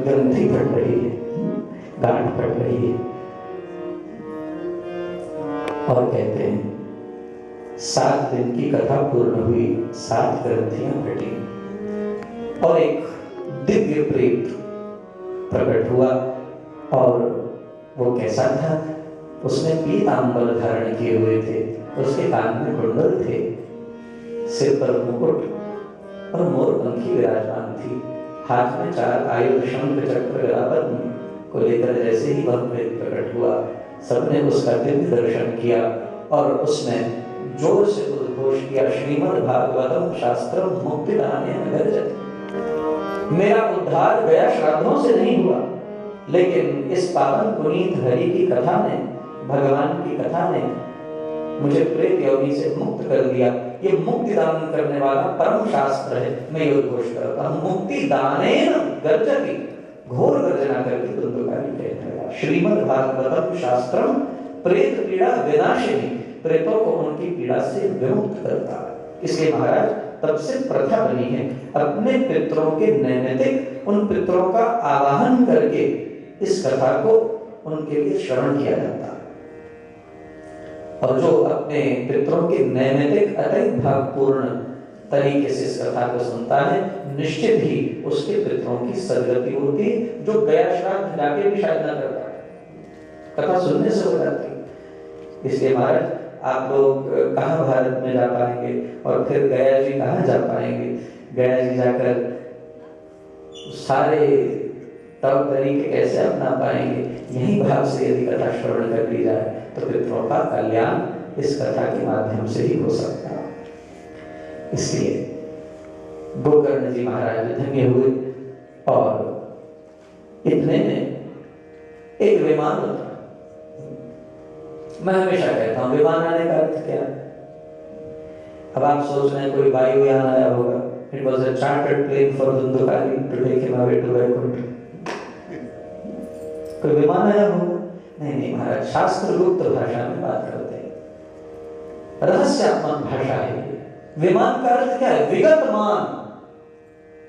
ग्रंथि फट रही है, गांठ फट रही है। और कहते हैं 7 दिन की कथा पूर्ण हुई, 7 ग्रंथियां फटी और एक दिव्य प्रेत प्रकट हुआ। और वो कैसा था? उसने पीतांबर धारण किए हुए थे, उसके कान में कुंडल थे, सिर पर मुकुट और मोरपंखी विराजमान थी, हाथ में 4 आयुध शंख चक्र गदा पद्म को लेकर जैसे ही वह प्रेत प्रकट हुआ, सबने उसका दिव्य दर्शन किया और उसने जोर से उद्घोष किया, श्रीमद् भागवतम शास्त्रम मुक्तिदानेन गर्जति। मेरा उद्धार गया श्राद्धों से नहीं हुआ, लेकिन इस पावन पुनीत हरि की कथा ने, भगवान की कथा ने मुझे प्रेत योनि से मुक्त कर दिया। ये मुक्ति दान करने वाला परम शास्त्र है। मैं ये उद्घोष करता हूँ, मुक्ति दानेन गर्जति, घोर गर्जना करके दुंदुकारी कहने लगा। श्रीमद् भागवतम शास्त्रम प्रेत पीड़ा विनाशिनी, प्रेतों को उनकी पीड़ा से विमुक्त करता है। इसलिए महाराज तब से प्रथा बनी है, अपने पितरों के नैमित्तिक उन पितरों का आवाहन करके इस कथा को उनके लिए श्रवण किया जाता है। और जो अपने पितरों के नैमित्तिक अत्यंत भावपूर्ण तरीके से इस कथा को सुनता है, निश्चित ही उसके पितरों की सदगति होती, जो गया श्राद्ध जाके भी शायद न करता, कथा सुनने से हो जाती। इसलिए महाराज आप लोग कहाँ भारत में जा पाएंगे और फिर गया जी कहाँ जा पाएंगे? गया जी जाकर सारे तब तरीके कैसे अपना पाएंगे? यही भाव से यदि कथा श्रवण कर ली जाए तो पितरों का कल्याण इस कथा के माध्यम से ही हो सकता है। इसलिए गोकर्ण जी महाराज धन्य हुए। और इतने में एक विमान उतरा। मैं हमेशा कहता हूँ विमान आने का अर्थ क्या है? अब आप सोच रहे हैं कोई वायुयान आया होगा। It was a chartered plane for Dundukari to take him away to Vaikuंठ। कोई विमान आया होगा? नहीं महाराज, शास्त्र गुप्त भाषा में बात करते हैं, रहस्यात्मक भाषा है। विमान का अर्थ क्या है? विगतमान,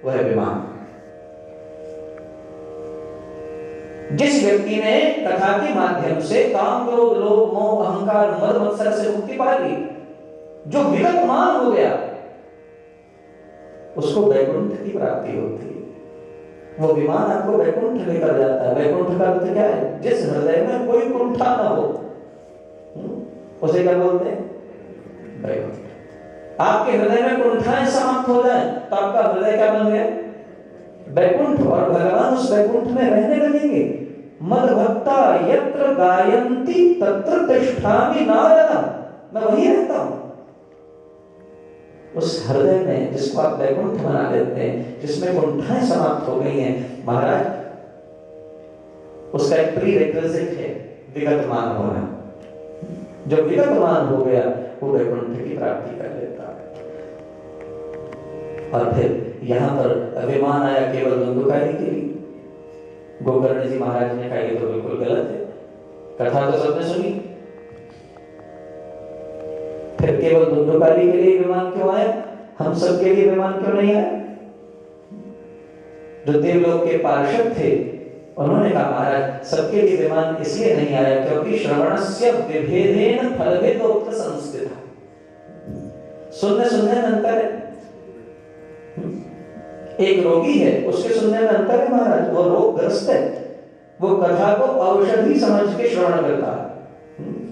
वह विमान। जिस व्यक्ति ने कथा के माध्यम से काम, क्रोध, लोभ, मोह, अहंकार, मद, मत्सर से मुक्ति पा ली, जो विगतमान हो गया, उसको वैकुंठ की प्राप्ति होती है। वो विमान आपको वैकुंठ लेकर जाता है। वैकुंठ का अर्थ क्या है? जिस हृदय में कोई कुंठा न हो, उसे क्या बोलते हैं? वैकुंठ। आपके हृदय में कुंठाएं समाप्त हो जाए तो आपका हृदय क्या बन गया? वैकुंठ। और भगवान उस वैकुंठ में रहने लगेंगे। मद्भक्ता यत्र गायन्ति तत्र तिष्ठामि नारद, मैं वहीं रहता हूं। उस हृदय में जिसको आप वैकुंठ बना लेते हैं, जिसमें कुंठाएं समाप्त हो गई हैं महाराज, उसका एक प्रीरेक्विजिट है विगतमान होना। जब विगतमान हो गया वो वैकुंठ की प्राप्ति कर लेता है। और फिर यहाँ पर विमान आया केवल दुंदुकारी के लिए। गोकर्ण जी महाराज ने कहा ये तो बिल्कुल गलत है, कथा तो सबने सुनी, फिर केवल दुंदुकारी के लिए विमान क्यों आया? हम सब के लिए विमान क्यों नहीं आया? जो देवलोक के पार्षद थे उन्होंने कहा महाराज सबके लिए विमान इसलिए नहीं आया क्योंकि श्रवणस्य विभेदेन फलभेदोक्त संस्कृता। सुनने में अंतर है। एक रोगी है, उसके सुनने में अंतर है महाराज। वो रोगग्रस्त है, वो कथा को औषधि समझ के श्रवण करता है।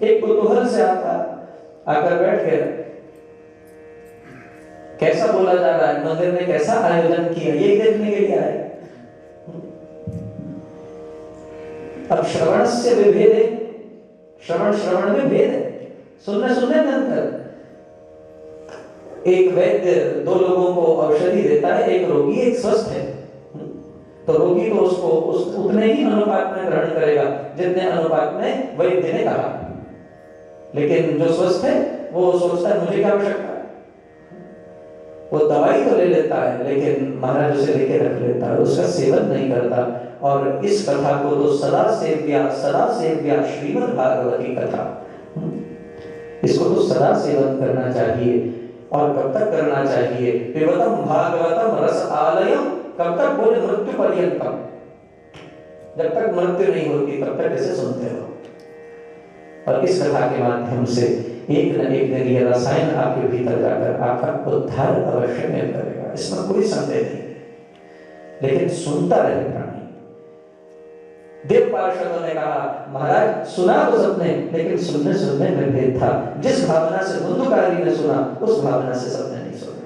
एक कुतूहल से आता, आकर बैठ गया, कैसा बोला जा रहा है, मंदिर में कैसा आयोजन किया, ये देखने के लिए आए। अब श्रवण से विभेद है, श्रवण में भेद है, सुनने में अंतर। एक वैद्य 2 लोगों को औषधि देता है, एक रोगी एक स्वस्थ है, तो रोगी तो उसको उतने ही अनुपात में ग्रहण करेगा जितने अनुपात में वैद्य ने कहा, लेकिन जो स्वस्थ है वो सोचता है मुझे क्या आवश्यकता है, वो दवाई तो ले लेता है लेकिन महाराज उसे लेके रख लेता है, उसका सेवन नहीं करता। और इस कथा को तो सदा सेव्या श्रीमद् भागवती कथा, इसको तो सदा सेवन करना चाहिए। और कब तक करना चाहिए? पिबतम भागवतम रस आलयम, कब तक? बोले मृत्यु पर्यंतम। जब तक मृत्यु नहीं होती तब तक कैसे सुनते हो। और इस कथा के माध्यम से एक न एक दिन यह रसायन आपके भीतर जाकर आपका उद्धार अवश्य में करेगा, इसमें कोई संदेह नहीं। लेकिन सुनता रहे प्राणी। देव पार्षदों ने कहा महाराज सुना तो सबने, लेकिन सुनने सुनने में भेद था। जिस भावना से धुंधुकारी ने सुना उस भावना से सबने नहीं सुना।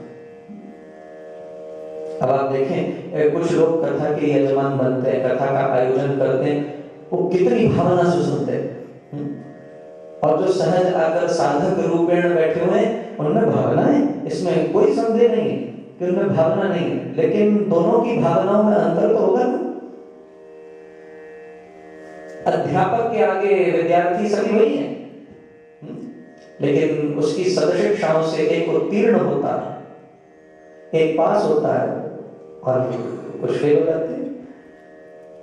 अब आप देखें कुछ लोग कथा के यजमान बनते हैं, कथा का आयोजन करते हैं, वो कितनी भावना से सुनते हैं। और जो सहज आकर साधक रूपेण बैठे हुए हैं उनमें भावना है, इसमें कोई संदेह नहीं है कि उनमें भावना नहीं है, लेकिन दोनों की भावनाओं में अंतर तो होगा ना। अध्यापक के आगे विद्यार्थी सभी वही है, लेकिन उसकी सदशिक्षाओं से एक उत्तीर्ण होता है, एक पास होता है और कुछ फेल हो जाते हैं।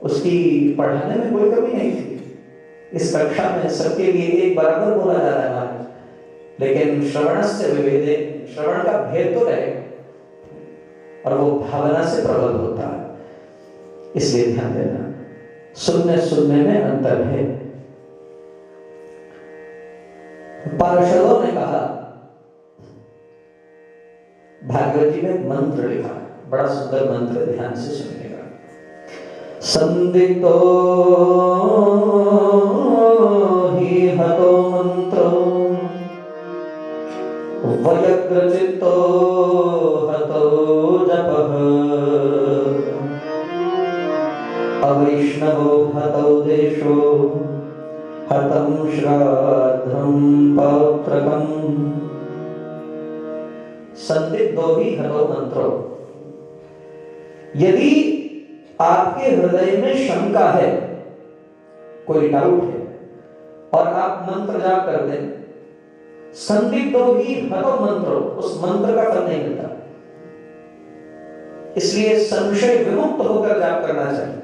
उसकी पढ़ाने में कोई कमी नहीं थी। इस कक्षा में सबके लिए एक बराबर बोला जा रहा है, लेकिन श्रवणस्य विभेदे, श्रवण का भेद तो रहेगा और वो भावना से प्रबल होता है। इसलिए ध्यान देना, सुनने सुनने में अंतर है। पार्षदों ने कहा, भागवत जी में मंत्र लिखा, बड़ा सुंदर मंत्र, ध्यान से सुनिएगा। संदिग्धो हि हतो मंत्रो वयग्रचित्तो हतो जपः अवैष्णवो हतो देशो हतं श्राद्धं पौत्रकम्। संदिग्धो हि हतो मंत्रो, यदि आपके हृदय में शंका है, कोई डाउट है और आप मंत्र जाप करते हैं, संदिग्धो हि हतो मंत्रो, उस मंत्र का फल नहीं मिलता। इसलिए संशय विमुक्त होकर जाप करना चाहिए।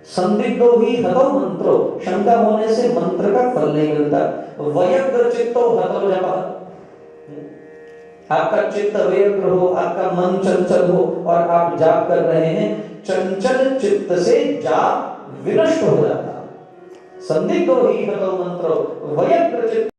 संदिग्धो हि हतो मंत्रो, शंका होने से मंत्र का फल नहीं मिलता। वयग्रचित्तो हतो जपः, आपका चित्त व्यग्र हो, आपका मन चंचल हो और आप जाप कर रहे हैं, चंचल चित्त से जाप विनष्ट हो जाता। संदिग्धो हि हतो मंत्रो वयग्रचित्तो